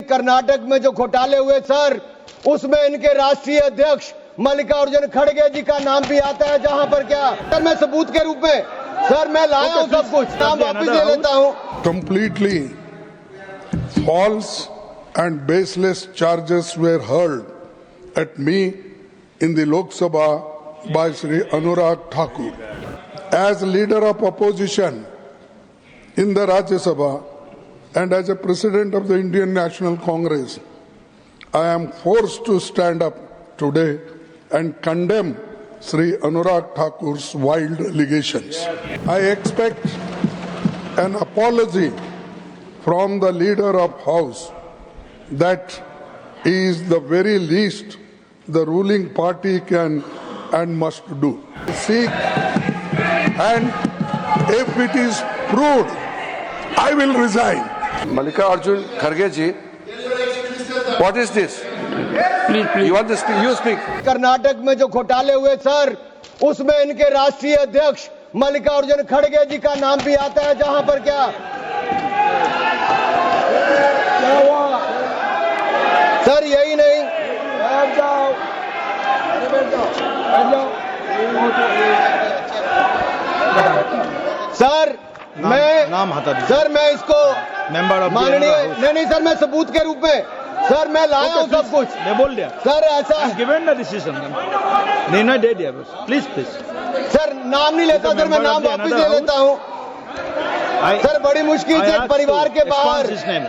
कर्नाटक में जो घोटाले हुए सर, उसमें इनके राष्ट्रीय अध्यक्ष मल्लिकार्जुन खड़गे जी का नाम भी आता है। जहां पर क्या सर, मैं सबूत के रूप में सर मैं लाया हूं सब कुछ, नाम वापिस ले लेता हूं। Completely false and baseless charges were hurled at me in the Lok Sabha by Shri Anurag Thakur. As leader of opposition in the Rajya Sabha and as a president of the Indian National Congress, I am forced to stand up today and condemn Shri Anurag Thakur's wild allegations. I expect an apology from the leader of House. That is the very least the ruling party can and must do. Seek, and if it is proved, I will resign. Mallikarjun Kharge ji, what is this? Please. You want to speak? You speak. Karnataka में जो घोटाले हुए sir, उसमें इनके राष्ट्रीय अध्यक्ष मल्लिकार्जुन खड़गे जी का नाम भी आता है। जहां पर क्या सर, यही नहीं, बैठ जाओ। सर मैं इसको माननीय नहीं सर, मैं सबूत के रूप में सर मैं लाया हूं सब कुछ, मैं बोल दिया सर। ऐसा गिवन द डिसीजन, निर्णय दे दिया बस। प्लीज सर, नाम नहीं लेता सर, मैं नाम वापिस ले लेता हूं सर। बड़ी मुश्किल से परिवार के बाहर सर, इसमें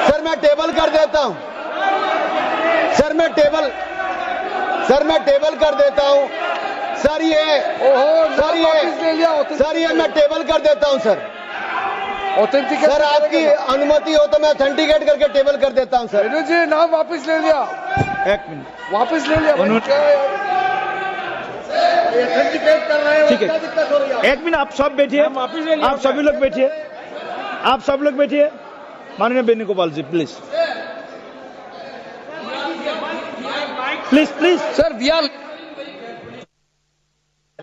सर मैं टेबल कर देता हूं सर, मैं टेबल कर देता हूं सर। ये मैं टेबल कर देता हूं सर। ऑथेंटिकेट सर, आपकी अनुमति हो तो मैं ऑथेंटिकेट करके टेबल कर देता हूं सर। जी नाम वापस ले लिया, एक मिनट वापस ले लिया। ठीक है, एक मिनट आप सब बैठिए, आप सभी लोग बैठिए, आप सब लोग बैठिए। माननीय Venugopal ji please sir, we are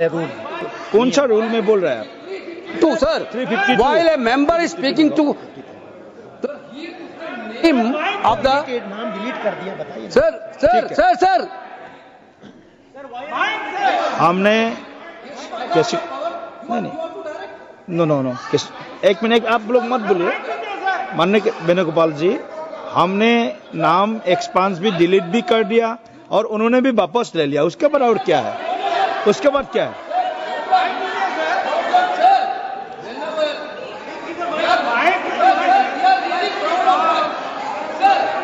rule, कौन सा रूल में बोल रहा है to sir 352. While a member is speaking to the name of the नाम डिलीट कर दिया, बताइए sir हमने कैसे नहीं नो एक मिनट, आप लोग मत बोलिए। माननीय वेणुगोपाल जी, हमने नाम एक्सपांस भी डिलीट भी कर दिया और उन्होंने भी वापस ले लिया। उसके बाद और क्या है? उसके बाद क्या है?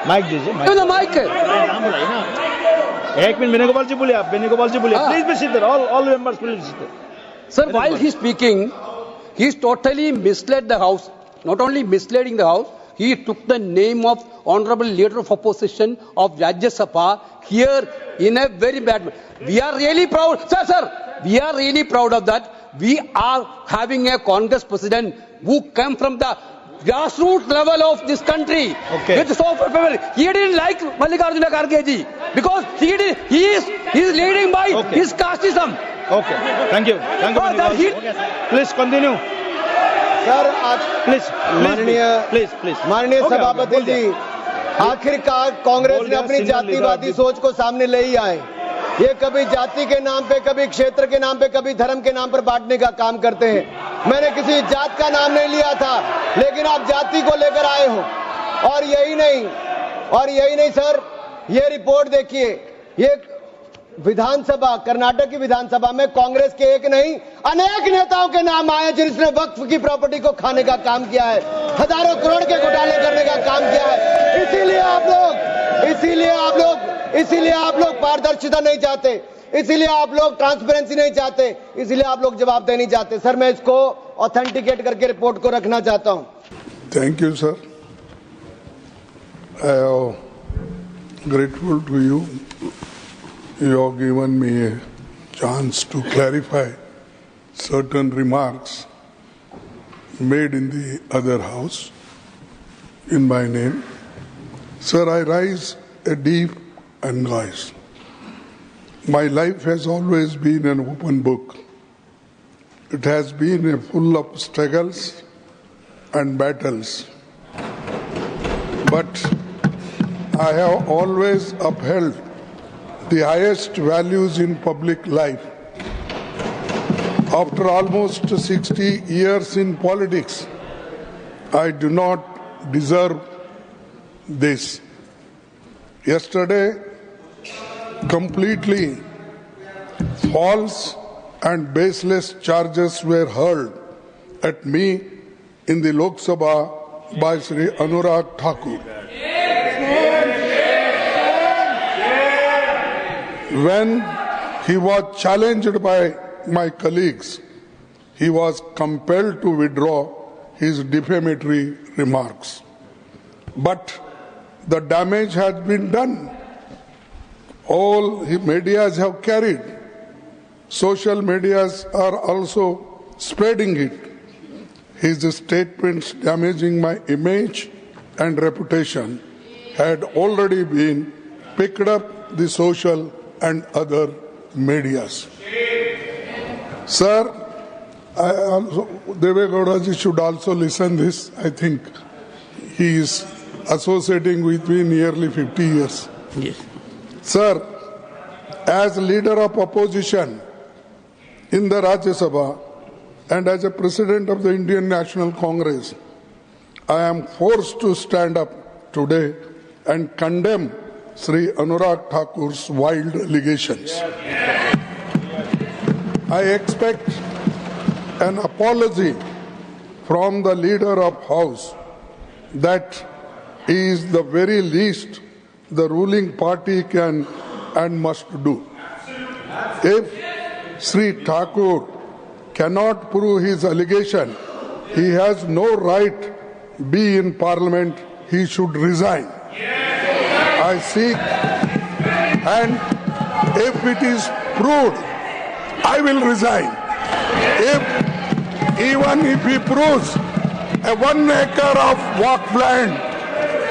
माइक दीजिए, माइक एक मिनट। वेणुगोपाल जी बोलिए, आप वेणुगोपाल जी बोलिए, please be seated, all members please seated. Sir, while he is speaking, he is totally misled the House. Not only misleading the House, he took the name of Honorable Leader of Opposition of Rajya Sabha here in a very bad way. We are really proud, sir. We are really proud of that. We are having a Congress president who came from the grassroots level of this country. Okay. With so favor. He didn't like Mallikarjun Kharge ji because he is leading by his casteism. Okay, thank you please continue sir. आज please माननीय सभापति जी, आखिरकार कांग्रेस ने अपनी जातिवादी सोच को सामने ले ही आए। ये कभी जाति के नाम पे, कभी क्षेत्र के नाम पे, कभी धर्म के नाम पर बांटने का काम करते हैं। मैंने किसी जात का नाम नहीं लिया था, लेकिन आप जाति को लेकर आए हो। और यही नहीं सर, ये रिपोर्ट देखिए, ये विधानसभा, कर्नाटक की विधानसभा में कांग्रेस के एक नहीं अनेक नेताओं के नाम आए जिसने वक्फ की प्रॉपर्टी को खाने का काम किया है, हजारों करोड़ के घोटाले करने का काम किया है। इसीलिए आप लोग पारदर्शिता नहीं चाहते, इसीलिए आप लोग ट्रांसपेरेंसी नहीं चाहते, इसीलिए आप लोग जवाबदेही नहीं चाहते। सर, मैं इसको ऑथेंटिकेट करके रिपोर्ट को रखना चाहता हूं। Thank you, sir. I am grateful to you. You have given me a chance to clarify certain remarks made in the other house in my name. Sir, I rise a deep and noise. My life has always been an open book. It has been full of struggles and battles. But I have always upheld the highest values in public life. After almost 60 years in politics, I do not deserve this. Yesterday, completely false and baseless charges were hurled at me in the Lok Sabha by Sri Anurag Thakur. When he was challenged by my colleagues, he was compelled to withdraw his defamatory remarks. But the damage has been done. All medias have carried. Social medias are also spreading it. His statements damaging my image and reputation had already been picked up the social and other medias. Sir, Deve Gowda ji should also listen this. I think he is associating with me nearly 50 years. Yes. Sir, as leader of opposition in the Rajya Sabha and as a president of the Indian National Congress, I am forced to stand up today and condemn Sri Anurag Thakur's wild allegations. I expect an apology from the leader of House. That is the very least the ruling party can and must do. If Sri Thakur cannot prove his allegation, he has no right be in Parliament. He should resign. I seek, and if it is proved, I will resign. Even if he proves a 1 acre of walk land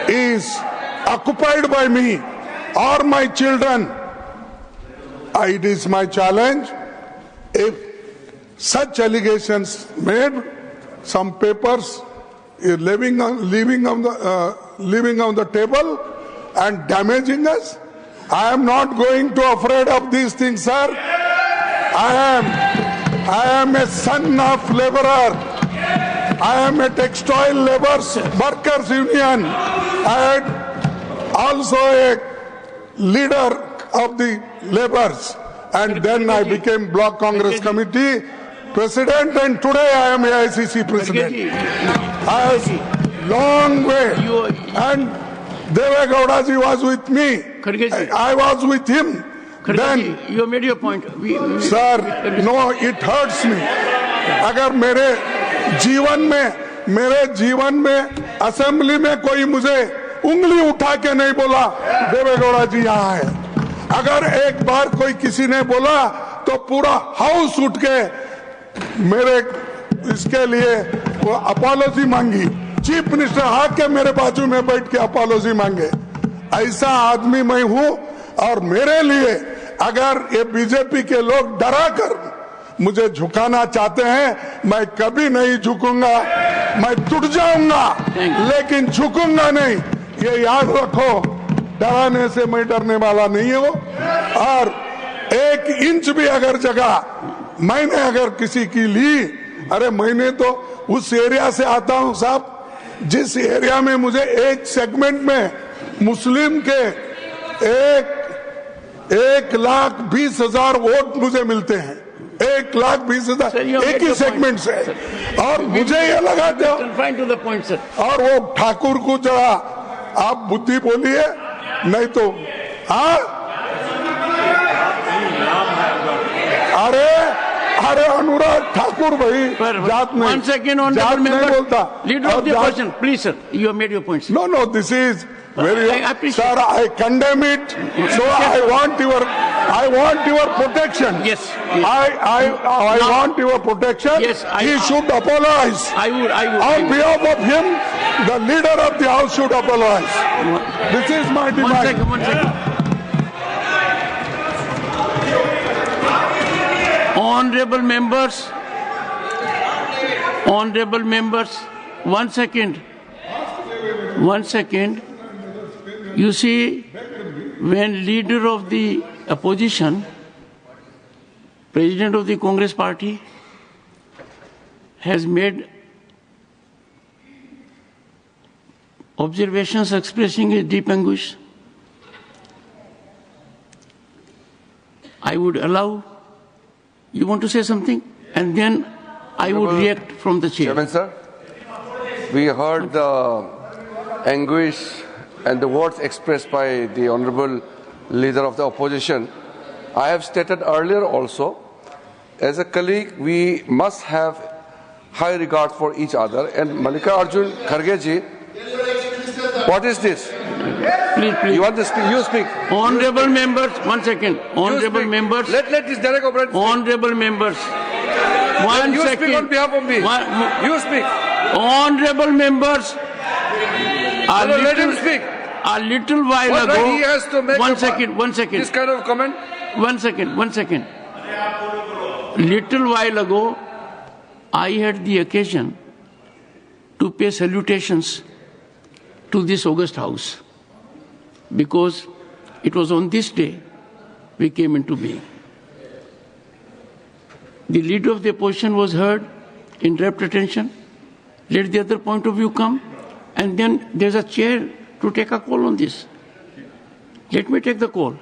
is occupied by me or my children, it is my challenge. If such allegations made, some papers leaving on the table and damaging us, I am not going to afraid of these things, sir. I am a son of laborer. I am a textile laborers workers union. I am also a leader of the laborers, and then I became Block Congress Committee President, and today I am AICC President. I have long way, and Deve Gowda ji was with me. I was with him. Then, you have made your point. sir, no, it hurts me. अगर मेरे जीवन में assembly में कोई मुझे उंगली उठा के नहीं बोला, देवे गौड़ा जी यहाँ है. अगर एक बार कोई किसी ने बोला तो पूरा हाउस उठ के मेरे इसके लिए वो अपॉलॉजी मांगी. चीफ मिनिस्टर आके मेरे बाजू में बैठ के अपॉलॉजी मांगे. ऐसा आदमी मैं हूं, और मेरे लिए अगर ये बीजेपी के लोग डरा कर मुझे झुकाना चाहते हैं, मैं कभी नहीं झुकूंगा. मैं टूट जाऊंगा लेकिन झुकूंगा नहीं. ये याद रखो, डराने से मैं डरने वाला नहीं हूं. और 1 इंच भी अगर जगह मैंने अगर किसी की ली, अरे मैंने तो उस एरिया से आता हूं साहब, जिस एरिया में मुझे एक सेगमेंट में मुस्लिम के 1,20,000 वोट मुझे मिलते हैं. 1,20,000 एक ही सेगमेंट से. और मुझे ये लगा दो, Confine to the point, sir. और वो ठाकुर को जरा आप बुद्धि बोलिए, नहीं तो हाँ. अरे अनुराग ठाकुर भाई जात नहीं. One second, on जात नहीं बोलता. Leader of the opposition, please, sir. You have made your points. No, this is very. I appreciate. Sir, I condemn it. So I want your protection. Yes. I want your protection. Yes, he should apologize. I would. On behalf of him, the leader of the house should apologize. This is my demand. One second. Honorable members, 1 second. 1 second. You see, when leader of the opposition, president of the Congress party, has made observations expressing his deep anguish, I would allow, you want to say something? And then I would react from the chair. Chairman, sir, we heard the anguish and the words expressed by the Honorable Leader of the Opposition. I have stated earlier also, as a colleague, we must have high regard for each other. And Mallikarjun Kharge ji, what is this? Please, please. You want to speak? You speak. Honorable members, 1 second. Honorable speak. members. Let this Derek O'Brien speak. Honorable members. 1 You second. speak on behalf of me. You speak. Honorable members. Let him speak. A little while What ago. right he has to make One second. this kind of comment? 1 second. 1 second. Little while ago, I had the occasion to pay salutations to this august house because it was on this day we came into being. The leader of the opposition was heard in rapt attention. Let the other point of view come, and then there's a chair to take a call on this. Let me take the call.